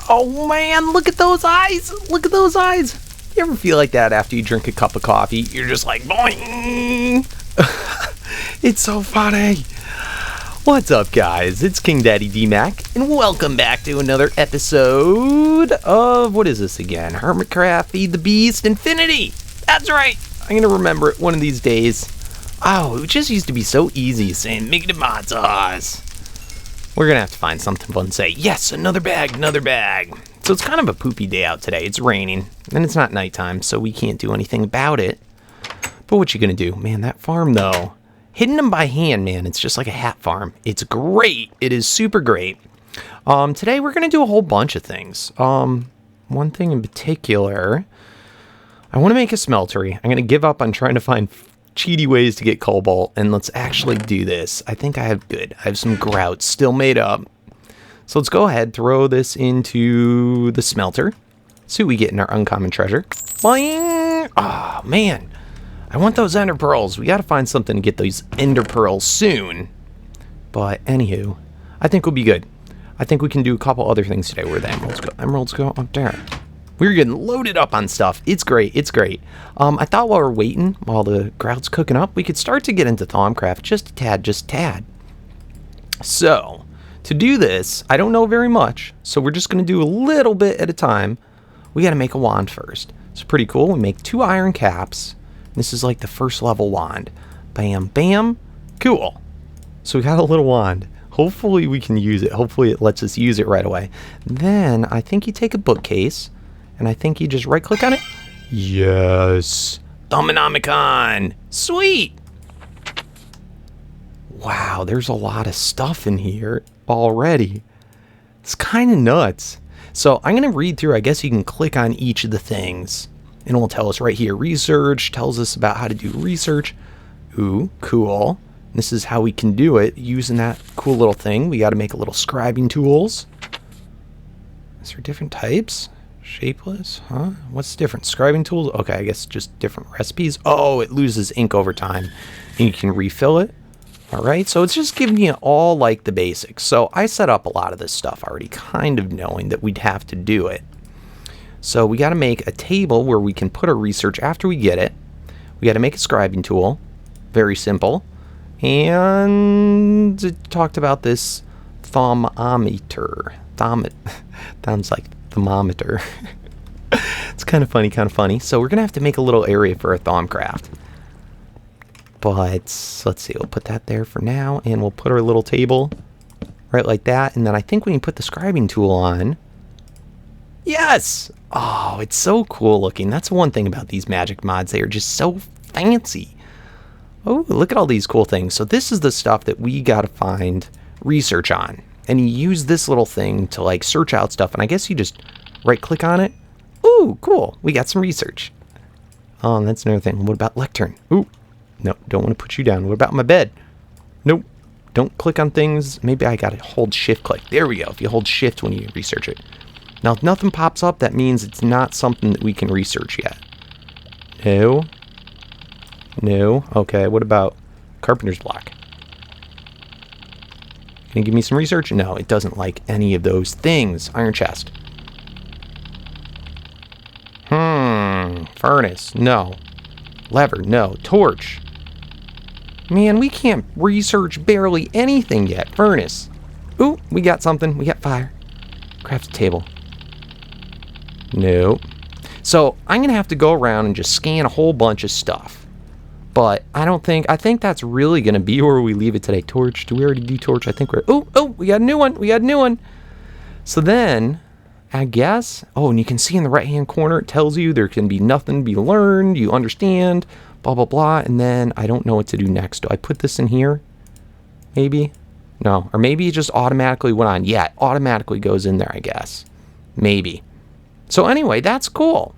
Oh man, look at those eyes! Look at those eyes! You ever feel like that after you drink a cup of coffee? You're just like, boing! It's so funny! What's up, guys? It's KingDaddyDMAC, and welcome back to another episode of, what is this again? HermitCraft, Feed the Beast, Infinity! That's right! I'm gonna remember it one of these days. Oh, it just used to be so easy saying, make it a mod sauce. We're gonna have to find something fun to say. Yes, another bag, another bag. So it's kind of a poopy day out today. It's raining, and it's not nighttime, so we can't do anything about it. But what you gonna do? Man, that farm, though. Hitting them by hand, man, it's just like a hat farm. It's great. It is super great. Today, we're gonna do a whole bunch of things. One thing in particular, I want to make a smeltery. I'm gonna give up on trying to find cheaty ways to get cobalt, and let's actually do this. I think I have some grout still made up. So let's go ahead, throw this into the smelter. See what we get in our uncommon treasure. Boing! Oh, man. I want those ender pearls. We got to find something to get those ender pearls soon. But anywho, I think we'll be good. I think we can do a couple other things today. Where the emeralds go? Emeralds go up there. We're getting loaded up on stuff. It's great. It's great. I thought while we're waiting, while the grout's cooking up, we could start to get into Thaumcraft just a tad. So, to do this, I don't know very much, so we're just going to do a little bit at a time. We got to make a wand first. It's pretty cool. We make 2 iron caps. This is like the first level wand. Bam, bam. Cool. So we got a little wand. Hopefully we can use it. Hopefully it lets us use it right away. Then I think you take a bookcase, and I think you just right-click on it. Yes. Thaumanomicon. Sweet. Wow, there's a lot of stuff in here already. It's kind of nuts. So I'm going to read through. I guess you can click on each of the things, and it will tell us right here. Research tells us about how to do research. Ooh, cool. This is how we can do it using that cool little thing. We got to make a little scribing tools. Is there different types? Shapeless, huh? What's the difference? Scribing tools? Okay, I guess just different recipes. Oh, it loses ink over time, and you can refill it. All right, so it's just giving you all like the basics. So I set up a lot of this stuff already, kind of knowing that we'd have to do it. So we got to make a table where we can put our research after we get it. We got to make a scribing tool. Very simple. And it talked about this thermometer. Sounds like thermometer. It's kind of funny. So we're gonna have to make a little area for our Thaumcraft. But let's see, we'll put that there for now, and we'll put our little table right like that. And then I think when you put the scribing tool on, yes! Oh, it's so cool looking. That's one thing about these magic mods. They are just so fancy. Oh, look at all these cool things. So this is the stuff that we gotta find research on. And you use this little thing to like search out stuff, and I guess you just right click on it. Ooh, cool. We got some research. Oh, that's another thing. What about lectern? Ooh, no, don't want to put you down. What about my bed? Nope. Don't click on things. Maybe I gotta hold shift click. There we go. If you hold shift when you research it. Now, if nothing pops up, that means it's not something that we can research yet. No. No. Okay, what about carpenter's block? Can you give me some research? No, it doesn't like any of those things. Iron chest. Furnace. No. Lever. No. Torch. Man, we can't research barely anything yet. Furnace. Ooh, we got something. We got fire. Craft a table. Nope. So, I'm going to have to go around and just scan a whole bunch of stuff. But I think that's really going to be where we leave it today. Torch. Do we already do torch? I think we're... Oh, we got a new one. So then, I guess... Oh, and you can see in the right-hand corner, it tells you there can be nothing to be learned. You understand. Blah, blah, blah. And then I don't know what to do next. Do I put this in here? Maybe? No. Or maybe it just automatically went on. Yeah, it automatically goes in there, I guess. Maybe. So anyway, that's cool.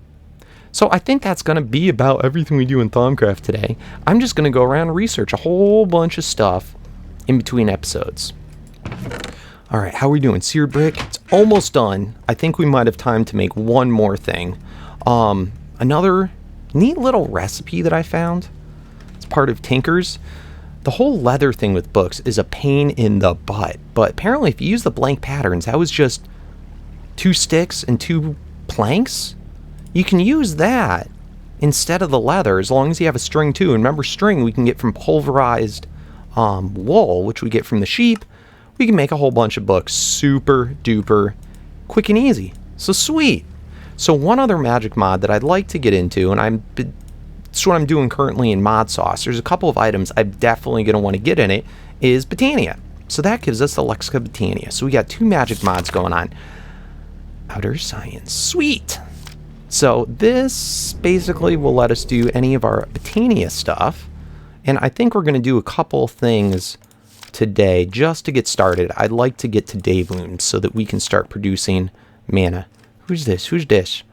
So I think that's going to be about everything we do in Thaumcraft today. I'm just going to go around and research a whole bunch of stuff in between episodes. All right, how are we doing? Seared brick? It's almost done. I think we might have time to make one more thing. Another neat little recipe that I found. It's part of Tinker's. The whole leather thing with books is a pain in the butt. But apparently if you use the blank patterns, that was just 2 sticks and 2 planks, you can use that instead of the leather, as long as you have a string too. And remember, string we can get from pulverized wool, which we get from the sheep. We can make a whole bunch of books super duper quick and easy. So sweet. So one other magic mod that I'd like to get into, and it's what I'm doing currently in Mod Sauce. There's a couple of items I'm definitely going to want to get in it, is Botania. So that gives us the Lexica Botania. So we got 2 magic mods going on. Outer Science. Sweet. So this basically will let us do any of our Botania stuff. And I think we're going to do a couple things today just to get started. I'd like to get to Daybloom so that we can start producing mana. Who's this? Who's this?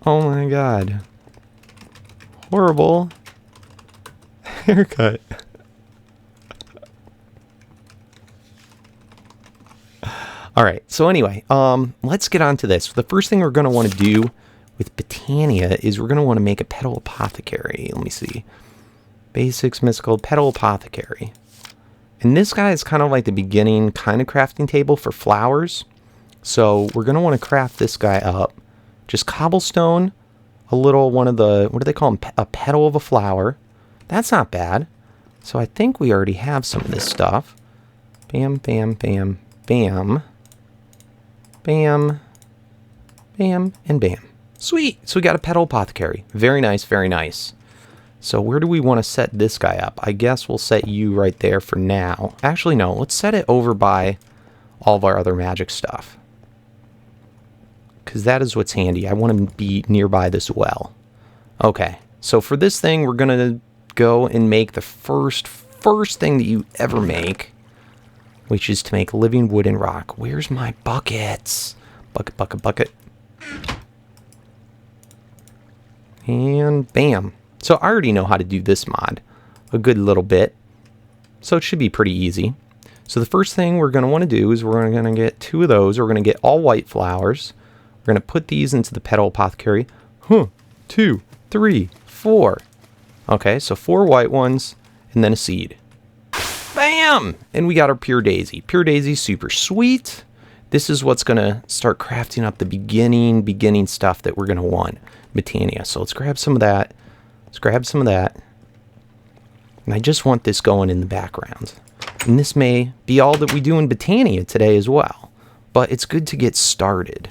Oh my god. Horrible haircut. Alright, so anyway, let's get on to this. The first thing we're going to want to do with Botania is we're going to want to make a petal apothecary. Let me see. Basics, mystical, petal apothecary. And this guy is kind of like the beginning kind of crafting table for flowers. So we're going to want to craft this guy up. Just cobblestone, a little one of the, what do they call them? A petal of a flower. That's not bad. So I think we already have some of this stuff. Bam, bam, bam, bam. Bam, bam, and bam. Sweet. So we got a petal apothecary. Very nice, very nice. So where do we want to set this guy up? I guess we'll set you right there for now. Actually, no. Let's set it over by all of our other magic stuff, because that is what's handy. I want to be nearby this well. Okay. So for this thing, we're going to go and make the first thing that you ever make, which is to make living wood and rock. Where's my buckets? Bucket, bucket, bucket. And bam. So I already know how to do this mod a good little bit. So it should be pretty easy. So the first thing we're going to want to do is we're going to get 2 of those. We're going to get all white flowers. We're going to put these into the petal apothecary. 2, 3, 4. Okay, so 4 white ones and then a seed. Bam! And we got our pure daisy. Pure daisy, super sweet. This is what's going to start crafting up the beginning stuff that we're going to want. Botania. So let's grab some of that. Let's grab some of that. And I just want this going in the background. And this may be all that we do in Botania today as well. But it's good to get started.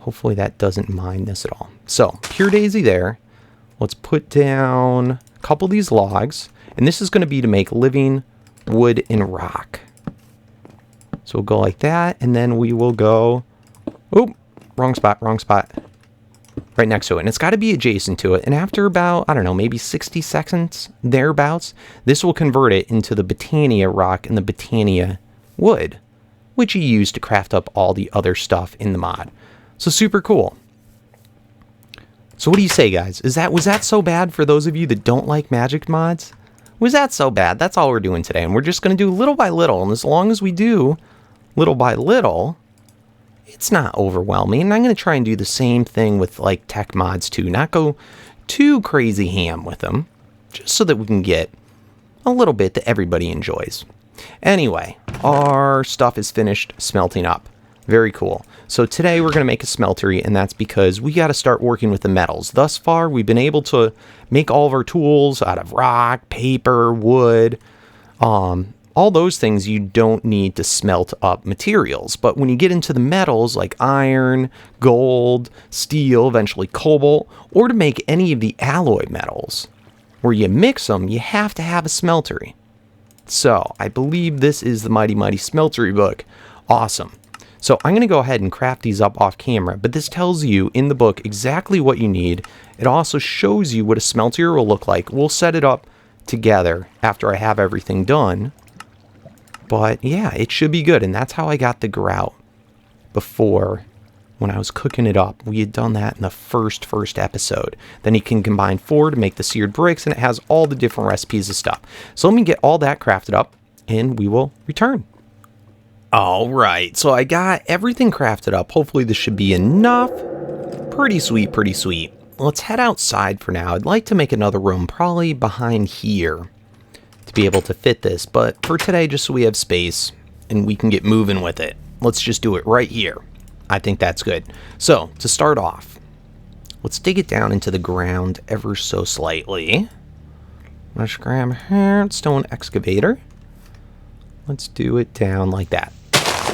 Hopefully that doesn't mind this at all. So, pure daisy there. Let's put down a couple of these logs. And this is going to be to make living wood and rock. So we'll go like that. And then we will go... Oh, wrong spot, wrong spot. Right next to it. And it's got to be adjacent to it. And after about, I don't know, maybe 60 seconds, thereabouts, this will convert it into the Botania rock and the Botania wood, which you use to craft up all the other stuff in the mod. So super cool. So what do you say, guys? Was that so bad for those of you that don't like magic mods? Was that so bad? That's all we're doing today. And we're just going to do little by little. And as long as we do little by little, it's not overwhelming. And I'm going to try and do the same thing with like tech mods too. Not go too crazy ham with them, just so that we can get a little bit that everybody enjoys. Anyway, our stuff is finished smelting up. Very cool. So today we're going to make a smeltery, and that's because we got to start working with the metals. Thus far, we've been able to make all of our tools out of rock, paper, wood, all those things you don't need to smelt up materials. But when you get into the metals like iron, gold, steel, eventually cobalt, or to make any of the alloy metals, where you mix them, you have to have a smeltery. So I believe this is the Mighty Mighty Smeltery book. Awesome. So I'm going to go ahead and craft these up off camera, but this tells you in the book exactly what you need. It also shows you what a smeltery will look like. We'll set it up together after I have everything done. But yeah, it should be good. And that's how I got the grout before when I was cooking it up. We had done that in the first episode. Then you can combine 4 to make the seared bricks, and it has all the different recipes of stuff. So let me get all that crafted up and we will return. All right, so I got everything crafted up. Hopefully this should be enough. Pretty sweet, pretty sweet. Let's head outside for now. I'd like to make another room, probably behind here, to be able to fit this. But for today, just so we have space and we can get moving with it. Let's just do it right here. I think that's good. So, to start off, let's dig it down into the ground ever so slightly. Let's grab a stone excavator. Let's do it down like that.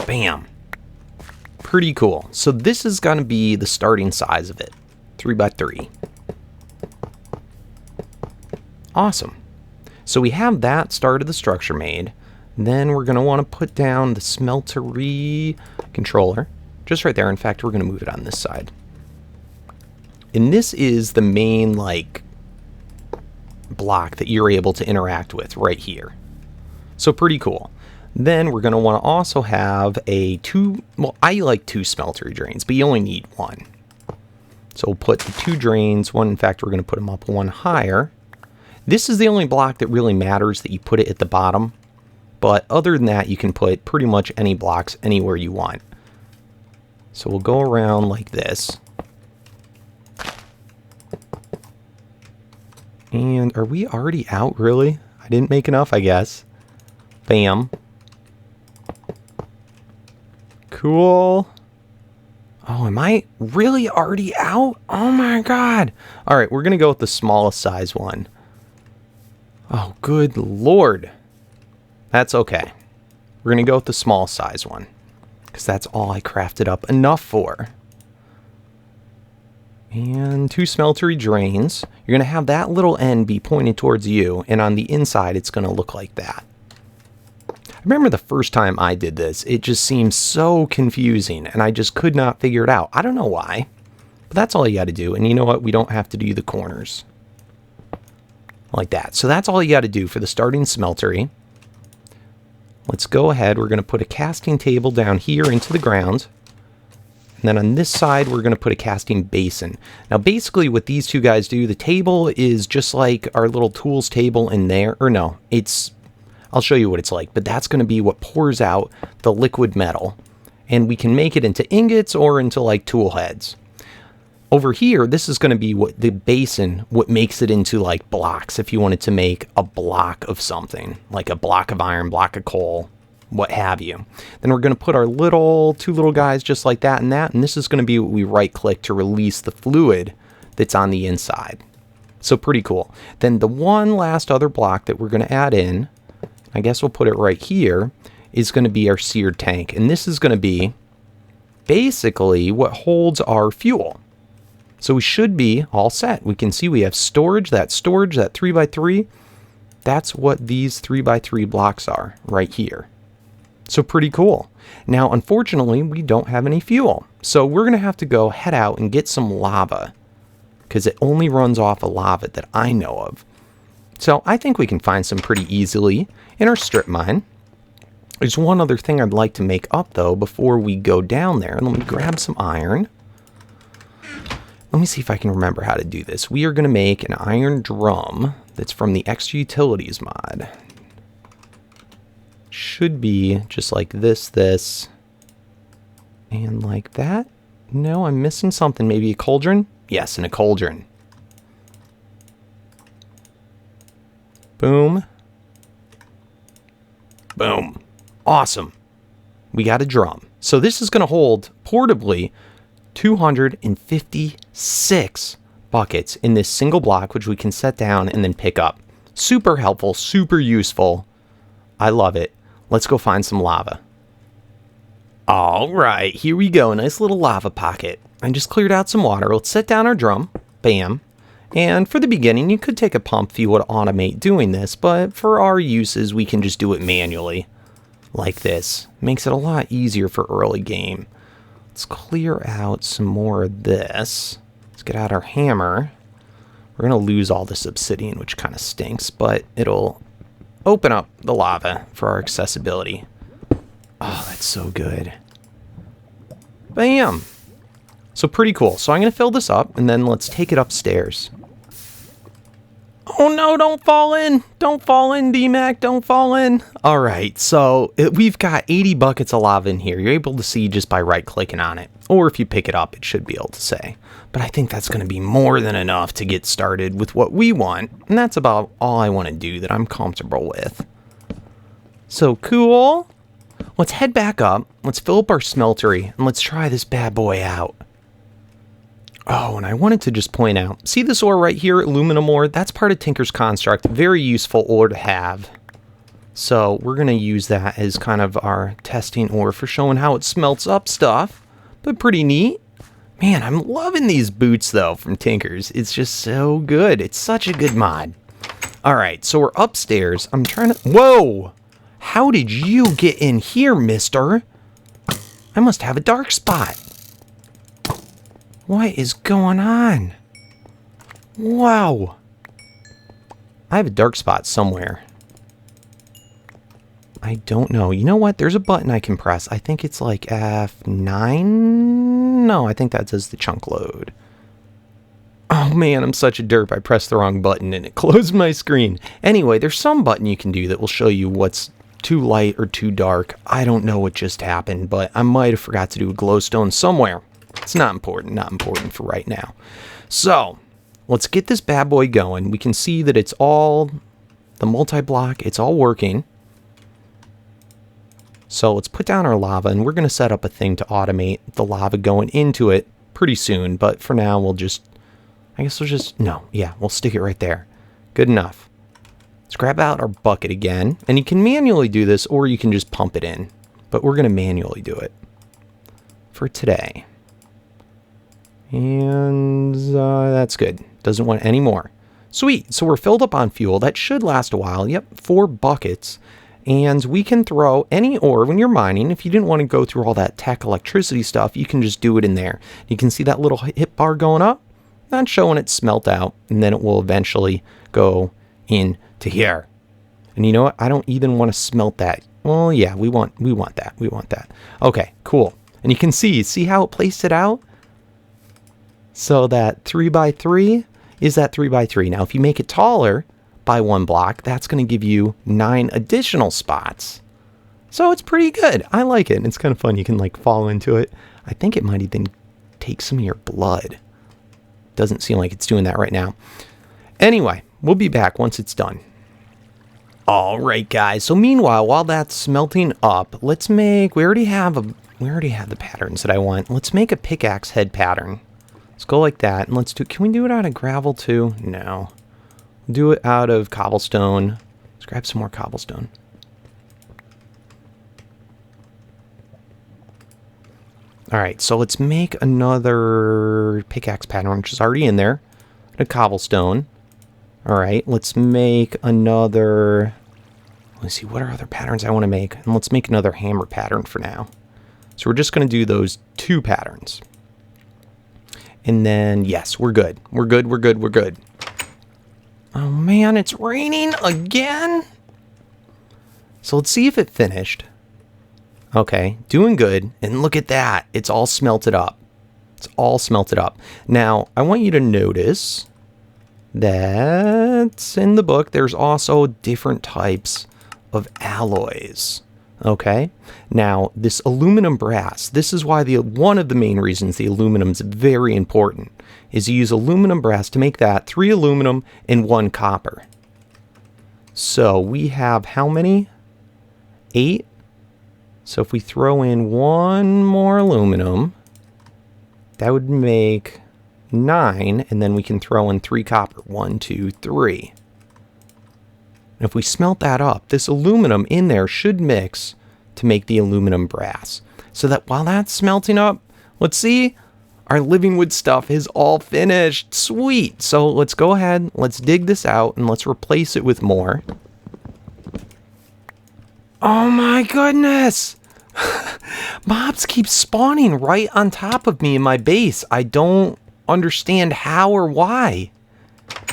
Bam. Pretty cool. So this is going to be the starting size of it. 3x3. Awesome. So we have that start of the structure made. Then we're going to want to put down the Smeltery controller. Just right there. In fact, we're going to move it on this side. And this is the main, like, block that you're able to interact with right here. So pretty cool. Then we're going to want to also have I like 2 smeltery drains, but you only need 1. So we'll put the 2 drains, in fact, we're going to put them up 1 higher. This is the only block that really matters that you put it at the bottom. But other than that, you can put pretty much any blocks anywhere you want. So we'll go around like this. And are we already out, really? I didn't make enough, I guess. Bam. Cool. Oh, am I really already out? Oh my god. Alright, we're going to go with the smallest size one. Oh, good lord. That's okay. We're going to go with the small size one. Because that's all I crafted up enough for. And 2 smeltery drains. You're going to have that little end be pointed towards you. And on the inside, it's going to look like that. I remember the first time I did this, it just seemed so confusing. And I just could not figure it out. I don't know why. But that's all you got to do. And you know what? We don't have to do the corners. Like that. So that's all you got to do for the starting smeltery. Let's go ahead. We're going to put a casting table down here into the ground. And then on this side, we're going to put a casting basin. Now, basically what these two guys do, the table is just like our little tools table in there. Or no, I'll show you what it's like. But that's going to be what pours out the liquid metal. And we can make it into ingots or into like tool heads. Over here, this is going to be what the basin, what makes it into like blocks. If you wanted to make a block of something, like a block of iron, block of coal, what have you. Then we're going to put our two little guys just like that. And this is going to be what we right click to release the fluid that's on the inside. So pretty cool. Then the one last other block that we're going to add in, I guess we'll put it right here, is going to be our seared tank. And this is going to be basically what holds our fuel. So we should be all set. We can see we have storage, that 3x3. That's what these 3x3 blocks are right here. So pretty cool. Now, unfortunately, we don't have any fuel. So we're going to have to head out and get some lava. Because it only runs off of lava that I know of. So I think we can find some pretty easily in our strip mine. There's one other thing I'd like to make up, though, before we go down there. Let me grab some iron. Let me see if I can remember how to do this. We are going to make an iron drum that's from the Extra Utilities mod. Should be just like this, and like that. No, I'm missing something. Maybe a cauldron? Yes, and a cauldron. Boom. Boom. Awesome. We got a drum. So this is going to hold, portably, 256 buckets in this single block, which we can set down and then pick up. Super helpful, super useful. I love it. Let's go find some lava. All right, here we go. A nice little lava pocket. I just cleared out some water. Let's set down our drum. Bam. And for the beginning, you could take a pump if you would automate doing this, but for our uses, we can just do it manually. Like this. Makes it a lot easier for early game. Let's clear out some more of this. Let's get out our hammer. We're going to lose all this obsidian, which kind of stinks, but it'll open up the lava for our accessibility. Oh, that's so good. Bam! So pretty cool. So I'm going to fill this up, and then let's take it upstairs. Oh no, don't fall in! Don't fall in, DMAC, don't fall in! Alright, so we've got 80 buckets of lava in here. You're able to see just by right-clicking on it. Or if you pick it up, it should be able to say. But I think that's going to be more than enough to get started with what we want. And that's about all I want to do that I'm comfortable with. So cool. let's head back up. Let's fill up our smeltery, and let's try this bad boy out. Oh, and I wanted to just point out, see this ore right here, aluminum ore? That's part of Tinker's Construct. Very useful ore to have. So we're going to use that as kind of our testing ore for showing how it smelts up stuff. But pretty neat. Man, I'm loving these boots, though, from Tinker's. It's just so good. It's such a good mod. All right, so we're upstairs. I'm trying to... Whoa! How did you get in here, mister? I must have a dark spot. What is going on? Wow. I have a dark spot somewhere. I don't know. You know what? There's a button I can press. I think it's like F9? No, I think that says the chunk load. Oh man, I'm such a derp. I pressed the wrong button and it closed my screen. Anyway, there's some button you can do that will show you what's too light or too dark. I don't know what just happened, but I might have forgot to do a glowstone somewhere. It's not important for right now. So, let's get this bad boy going. We can see that it's all, the multi-block, it's all working. So let's put down our lava, and we're going to set up a thing to automate the lava going into it pretty soon. But for now, we'll just, I guess we'll just, no, yeah, we'll stick it right there. Good enough. Let's grab out our bucket again. And you can manually do this, or you can just pump it in. But we're going to manually do it for today. And that's good. Doesn't want any more. Sweet. So we're filled up on fuel. That should last a while. Yep, 4 buckets. And we can throw any ore when you're mining. If you didn't want to go through all that tech electricity stuff, you can just do it in there. You can see that little hit bar going up. Not showing it smelt out. And then it will eventually go into here. And you know what? I don't even want to smelt that. Well, yeah, we want that. We want that. Okay, cool. And you can see how it placed it out? So that 3x3 is that 3x3. Now, if you make it taller by 1 block, that's going to give you 9 additional spots. So it's pretty good. I like it. And it's kind of fun. You can like fall into it. I think it might even take some of your blood. Doesn't seem like it's doing that right now. Anyway, we'll be back once it's done. All right, guys. So meanwhile, while that's smelting up, let's make, we already have the patterns that I want. Let's make a pickaxe head pattern. Let's go like that, and let's do, can we do it out of gravel too? No. Do it out of cobblestone. Let's grab some more cobblestone. All right, so let's make another pickaxe pattern, which is already in there. A cobblestone. All right, let's make another, let's see, what are other patterns I want to make? And let's make another hammer pattern for now. So we're just going to do those 2 patterns. And then, yes, we're good. We're good. Oh, man, it's raining again? So let's see if it finished. Okay, doing good. And look at that. It's all smelted up. It's all smelted up. Now, I want you to notice that in the book, there's also different types of alloys. Okay, now this aluminum brass, this is why one of the main reasons the aluminum is very important, is you use aluminum brass to make that 3 aluminum and 1 copper. So we have how many? 8. So if we throw in 1 more aluminum, that would make 9, and then we can throw in 3 copper. 1, 2, 3. And if we smelt that up, this aluminum in there should mix to make the aluminum brass. So that while that's smelting up, let's see, our living wood stuff is all finished. Sweet. So let's go ahead, let's dig this out, and let's replace it with more. Oh my goodness! Mobs keep spawning right on top of me in my base. I don't understand how or why.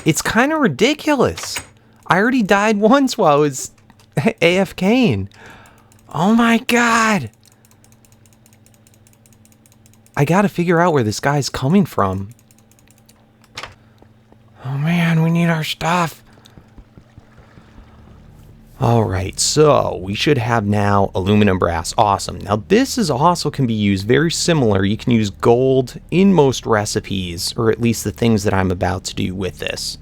It's kind of ridiculous. I already died once while I was AFKing. Oh my god. I gotta figure out where this guy's coming from. Oh man, we need our stuff. Alright, so we should have now aluminum brass. Awesome. Now this is also can be used very similar. You can use gold in most recipes, or at least the things that I'm about to do with this.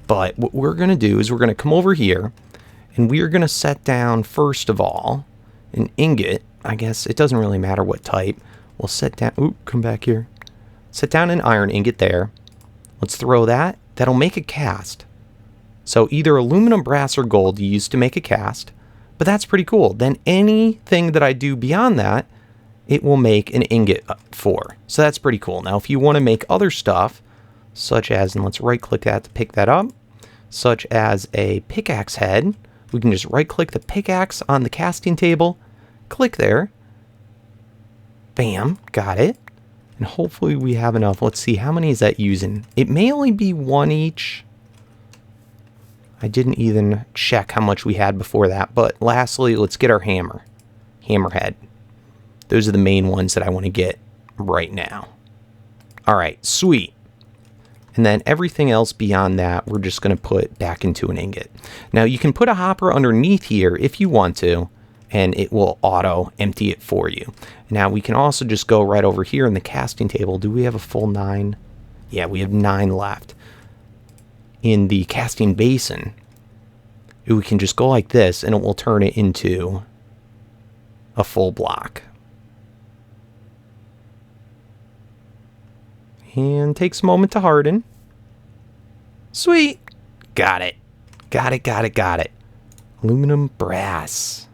But what we're going to do is we're going to come over here, and we are going to set down, first of all, an ingot. I guess it doesn't really matter what type. We'll set down... Ooh, come back here. Set down an iron ingot there. Let's throw that. That'll make a cast. So either aluminum, brass, or gold you use to make a cast. But that's pretty cool. Then anything that I do beyond that, it will make an ingot for. So that's pretty cool. Now, if you want to make other stuff, such as, and let's right-click that to pick that up, such as a pickaxe head, we can just right-click the pickaxe on the casting table, click there, bam, got it. And hopefully we have enough. Let's see, how many is that using? It may only be one each. I didn't even check how much we had before that. But lastly, let's get our hammerhead. Those are the main ones that I want to get right now. All right, sweet. And then everything else beyond that, we're just going to put back into an ingot. Now, you can put a hopper underneath here if you want to, and it will auto empty it for you. Now, we can also just go right over here in the casting table. Do we have a full 9? Yeah, we have 9 left. In the casting basin, we can just go like this, and it will turn it into a full block. And takes a moment to harden. Sweet. Got it. Got it. Aluminum, brass.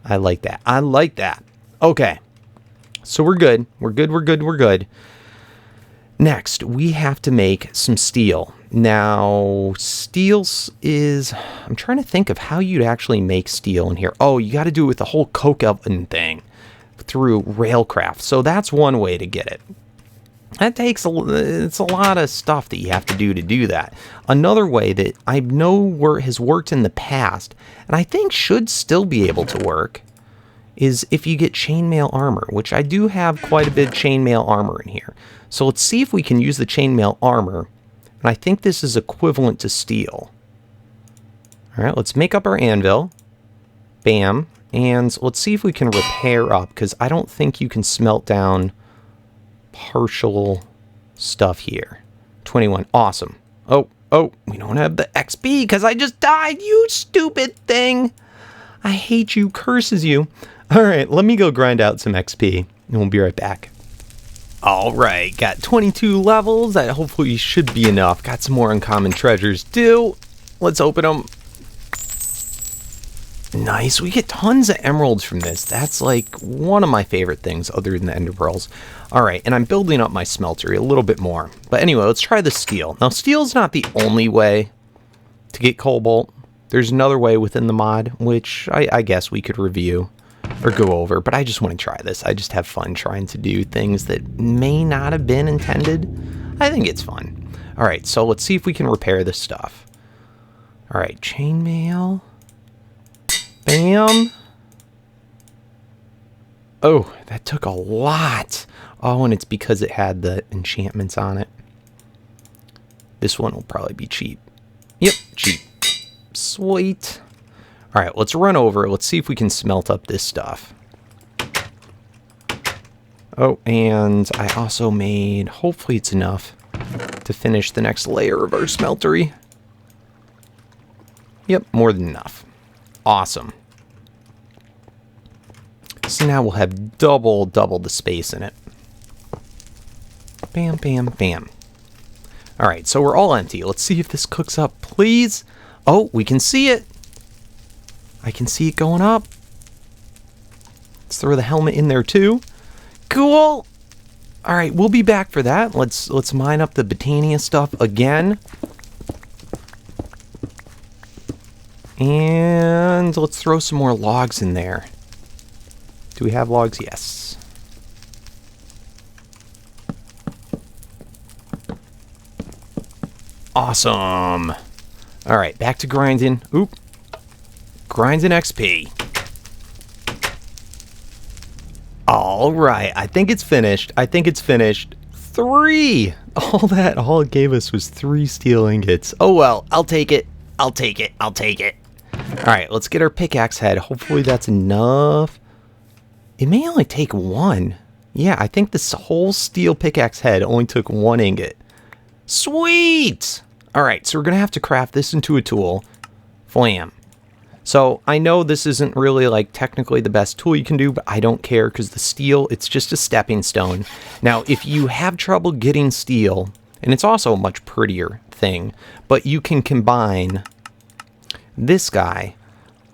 I like that. Okay. So we're good. We're good. Next, we have to make some steel. Now, steel is... I'm trying to think of how you'd actually make steel in here. Oh, you got to do it with the whole coke oven thing through Railcraft. So that's one way to get it. That takes it's a lot of stuff that you have to do that. Another way that I know has worked in the past, and I think should still be able to work, is if you get chainmail armor, which I do have quite a bit of chainmail armor in here. So let's see if we can use the chainmail armor, and I think this is equivalent to steel. All right, let's make up our anvil. Bam. And let's see if we can repair up, because I don't think you can smelt down partial stuff here. 21. Awesome. Oh, we don't have the XP because I just died, you stupid thing. I hate you, curses you. All right, let me go grind out some XP, and we'll be right back. All right, got 22 levels. That hopefully should be enough. Got some more uncommon treasures too. Let's open them. Nice. We get tons of emeralds from this. That's like one of my favorite things other than the ender pearls. All right, and I'm building up my smeltery a little bit more. But anyway, let's try the steel. Now, steel's not the only way to get cobalt. There's another way within the mod, which I guess we could review or go over, but I just want to try this. I just have fun trying to do things that may not have been intended. I think it's fun. All right, so let's see if we can repair this stuff. All right, chainmail. Bam. Oh, that took a lot. Oh, and it's because it had the enchantments on it. This one will probably be cheap. Yep, cheap. Sweet. All right, let's run over. Let's see if we can smelt up this stuff. Oh, and I also made, hopefully it's enough to finish the next layer of our smeltery. Yep, more than enough. Awesome. So now we'll have double the space in it. Bam, bam, bam. All right, so we're all empty. Let's see if this cooks up, please. Oh, we can see it. I can see it going up. Let's throw the helmet in there too. Cool. All right, we'll be back for that. Let's mine up the Botania stuff again. And let's throw some more logs in there. Do we have logs? Yes. Awesome. All right, back to grinding. Oop. Grinding XP. All right, I think it's finished. 3. All it gave us was 3 steel ingots. Oh well, I'll take it. All right, let's get our pickaxe head. Hopefully that's enough. It may only take 1. Yeah, I think this whole steel pickaxe head only took 1 ingot. Sweet! All right, so we're going to have to craft this into a tool. Flam. So I know this isn't really like technically the best tool you can do, but I don't care because the steel, it's just a stepping stone. Now, if you have trouble getting steel, and it's also a much prettier thing, but you can combine this guy,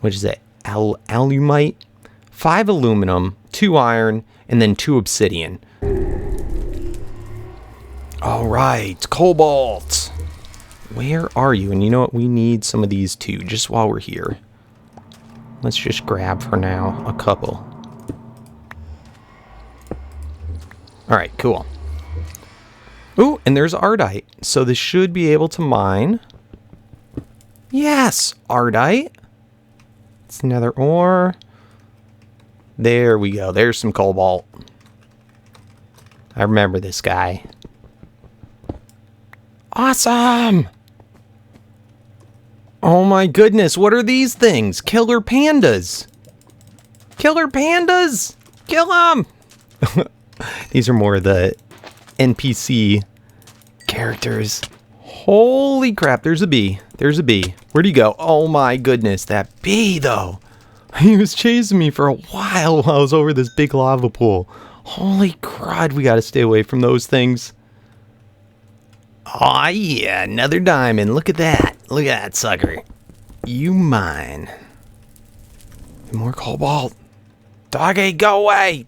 which is it, alumite, 5 aluminum, 2 iron, and then 2 obsidian. All right, cobalt. Where are you? And you know what? We need some of these too, just while we're here. Let's just grab for now a couple. All right, cool. Ooh, and there's ardite. So this should be able to mine. Yes, ardite. It's another ore. There we go. There's some cobalt. I remember this guy. Awesome! Oh my goodness, what are these things? Killer pandas! Killer pandas! Kill them! These are more of the NPC characters. Holy crap, there's a bee. There's a bee. Where'd he go? Oh my goodness, that bee though. He was chasing me for a while I was over this big lava pool. Holy crud, we gotta stay away from those things. Aw, yeah, another diamond. Look at that. Look at that sucker. You mine. More cobalt. Doggy, go away.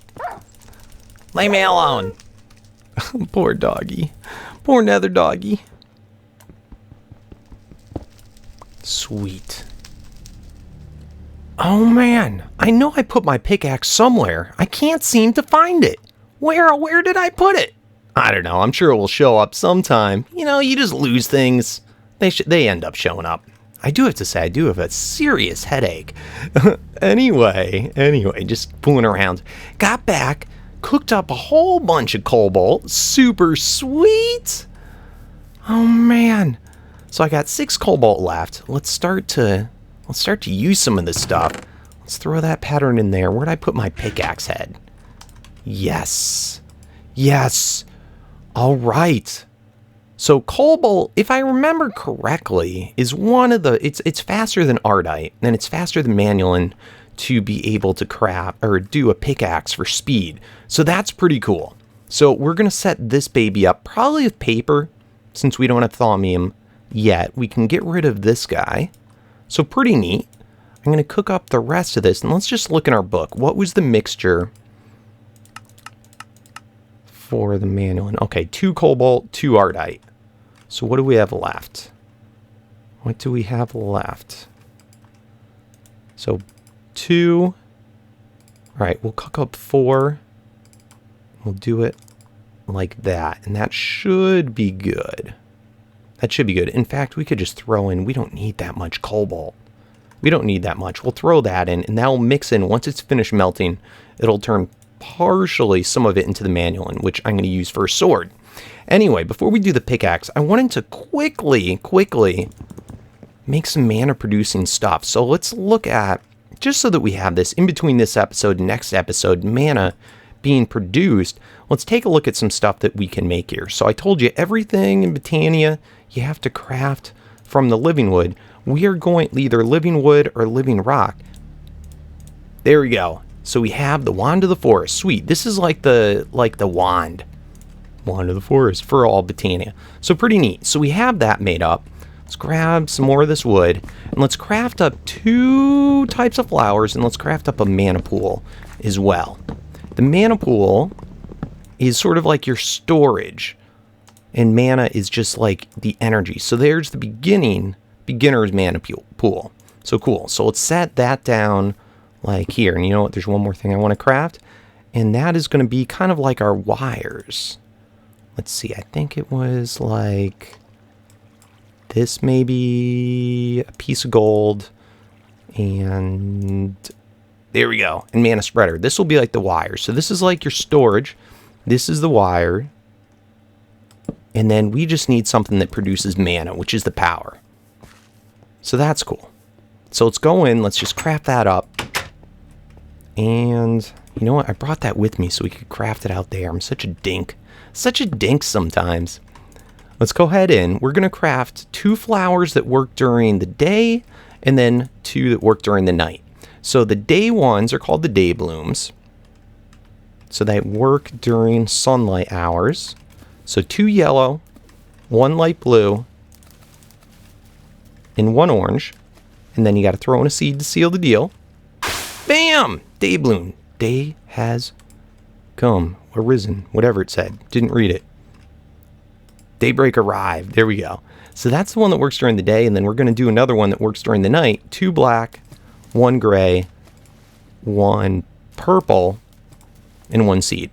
Leave me alone. Poor doggy. Poor nether doggy. Sweet. Oh man, I know I put my pickaxe somewhere. I can't seem to find it. Where did I put it? I don't know. I'm sure it will show up sometime. You know, you just lose things. They end up showing up. I do have to say, I do have a serious headache. Anyway, just fooling around. Got back, cooked up a whole bunch of cobalt. Super sweet. Oh man. So I got 6 cobalt left. Let's start to use some of this stuff. Let's throw that pattern in there. Where'd I put my pickaxe head? Yes. Yes. All right. So cobalt, if I remember correctly, is one of the, it's faster than ardite, and it's faster than manualin to be able to craft or do a pickaxe for speed. So that's pretty cool. So we're going to set this baby up probably with paper, since we don't have thaumium yet. We can get rid of this guy. So pretty neat. I'm going to cook up the rest of this, and let's just look in our book. What was the mixture for the manualin? Okay, 2 cobalt, 2 ardite. So what do we have left? What do we have left? So 2. All right, we'll cook up 4. We'll do it like that, and that should be good. That should be good. In fact, we could just throw in, we don't need that much cobalt. We don't need that much. We'll throw that in, and that will mix in. Once it's finished melting, it'll turn partially some of it into the manualin, which I'm going to use for a sword. Anyway, before we do the pickaxe, I wanted to quickly make some mana producing stuff. So let's look at, just so that we have this in between this episode and next episode, mana being produced, let's take a look at some stuff that we can make here. So I told you everything in Botania you have to craft from the living wood. We are going either living wood or living rock. There we go. So we have the Wand of the Forest. Sweet. This is like the wand of the forest for all Botania. So pretty neat. So we have that made up. Let's grab some more of this wood, and let's craft up 2 types of flowers, and let's craft up a mana pool as well. The mana pool is sort of like your storage, and mana is just like the energy. So there's the beginner's mana pool. So cool. So let's set that down like here. And you know what? There's one more thing I want to craft, and that is going to be kind of like our wires. Let's see. I think it was like this, maybe a piece of gold, and there we go. And mana spreader. This will be like the wire. So this is like your storage. This is the wire. And then we just need something that produces mana, which is the power. So that's cool. So let's go in. Let's just craft that up. And you know what? I brought that with me so we could craft it out there. I'm such a dink. Such a dink sometimes. Let's go ahead in. We're going to craft 2 flowers that work during the day and then 2 that work during the night. So the day ones are called the day blooms. So they work during sunlight hours. So 2 yellow, 1 light blue, and 1 orange. And then you got to throw in a seed to seal the deal. Bam! Day bloom. Day has come. Arisen. Whatever it said. Didn't read it. Daybreak arrived. There we go. So that's the one that works during the day. And then we're going to do another one that works during the night. 2 black, 1 gray, 1 purple, and 1 seed.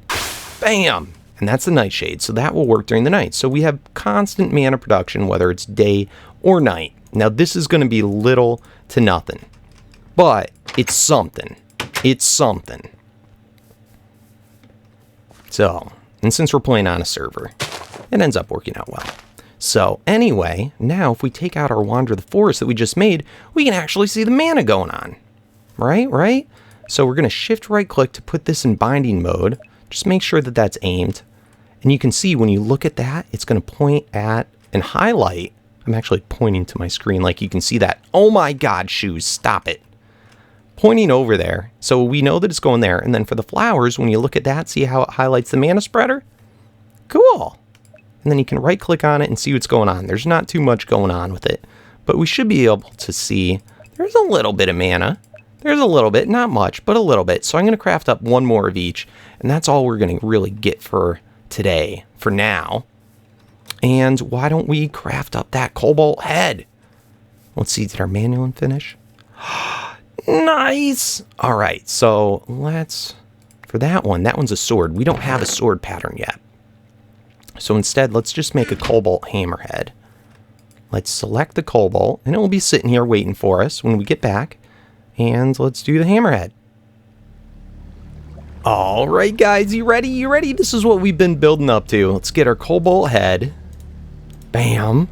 Bam! And that's the nightshade. So that will work during the night. So we have constant mana production, whether it's day or night. Now this is going to be little to nothing. But it's something. It's something. So, and since we're playing on a server, it ends up working out well. So anyway, now if we take out our Wander the Forest that we just made, we can actually see the mana going on. Right? So we're going to shift right click to put this in binding mode. Just make sure that that's aimed. And you can see when you look at that, it's going to point at and highlight. I'm actually pointing to my screen like you can see that. Oh my God, shoes, stop it. Pointing over there. So we know that it's going there. And then for the flowers, when you look at that, see how it highlights the mana spreader? Cool. And then you can right click on it and see what's going on. There's not too much going on with it, but we should be able to see there's a little bit of mana. There's a little bit, not much, but a little bit. So I'm going to craft up 1 more of each, and that's all we're going to really get for today, for now. And why don't we craft up that Cobalt head? Let's see, did our manual finish? Nice! All right, so let's, for that one's a sword. We don't have a sword pattern yet. So instead, let's just make a Cobalt hammerhead. Let's select the Cobalt, and it will be sitting here waiting for us when we get back. And let's do the hammerhead. All right, guys, you ready? You ready? This is what we've been building up to. Let's get our Cobalt head. Bam.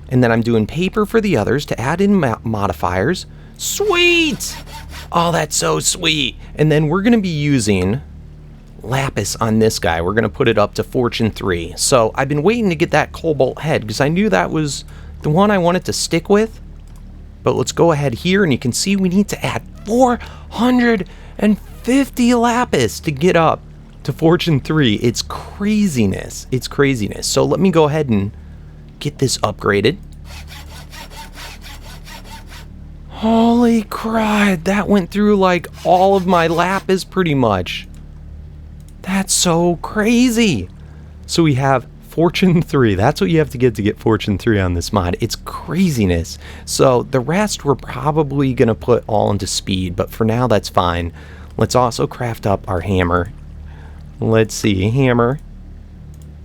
And then I'm doing paper for the others to add in modifiers. Sweet! Oh, that's so sweet. And then we're going to be using lapis on this guy. We're going to put it up to Fortune 3. So I've been waiting to get that Cobalt head because I knew that was the one I wanted to stick with. But let's go ahead here, and you can see we need to add 450 lapis to get up to Fortune 3. It's craziness. It's craziness. So let me go ahead and get this upgraded. Holy crud, that went through like all of my lapis pretty much. That's so crazy. So we have Fortune 3. That's what you have to get Fortune 3 on this mod. It's craziness. So the rest we're probably going to put all into speed, but for now that's fine. Let's also craft up our hammer. Let's see, hammer.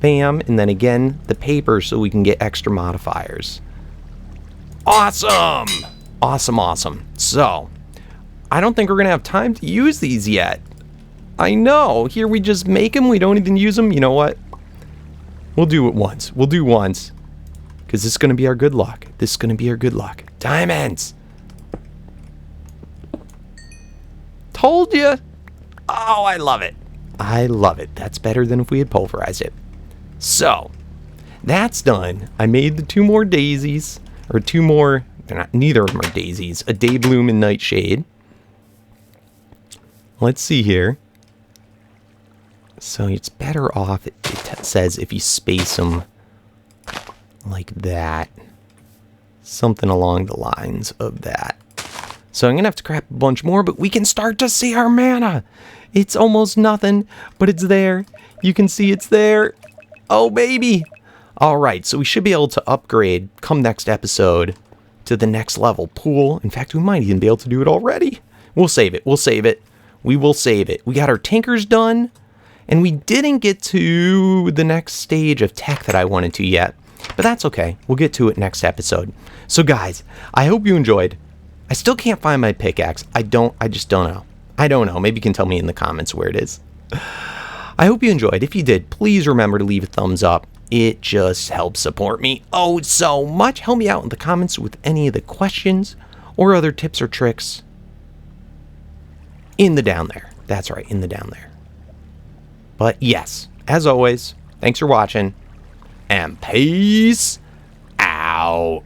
Bam, and then again the paper so we can get extra modifiers. Awesome! Awesome. So, I don't think we're going to have time to use these yet. I know, here we just make them, we don't even use them. You know what? We'll do it once. We'll do once. Because this is going to be our good luck. This is going to be our good luck. Diamonds! Told you! Oh, I love it. I love it. That's better than if we had pulverized it. So, that's done. I made the 2 more daisies. Or 2 more... neither of them are daisies. A day bloom and nightshade. Let's see here. So it's better off, it says, if you space them like that. Something along the lines of that. So I'm going to have to craft a bunch more, but we can start to see our mana. It's almost nothing, but it's there. You can see it's there. Oh, baby. All right, so we should be able to upgrade, come next episode, to the next level pool. In fact, we might even be able to do it already. We'll save it. We'll save it. We will save it. We got our tinkers done. And we didn't get to the next stage of tech that I wanted to yet. But that's okay. We'll get to it next episode. So guys, I hope you enjoyed. I still can't find my pickaxe. I just don't know. I don't know. Maybe you can tell me in the comments where it is. I hope you enjoyed. If you did, please remember to leave a thumbs up. It just helps support me oh so much. Help me out in the comments with any of the questions or other tips or tricks in the down there. That's right, in the down there. But yes, as always, thanks for watching, and peace out.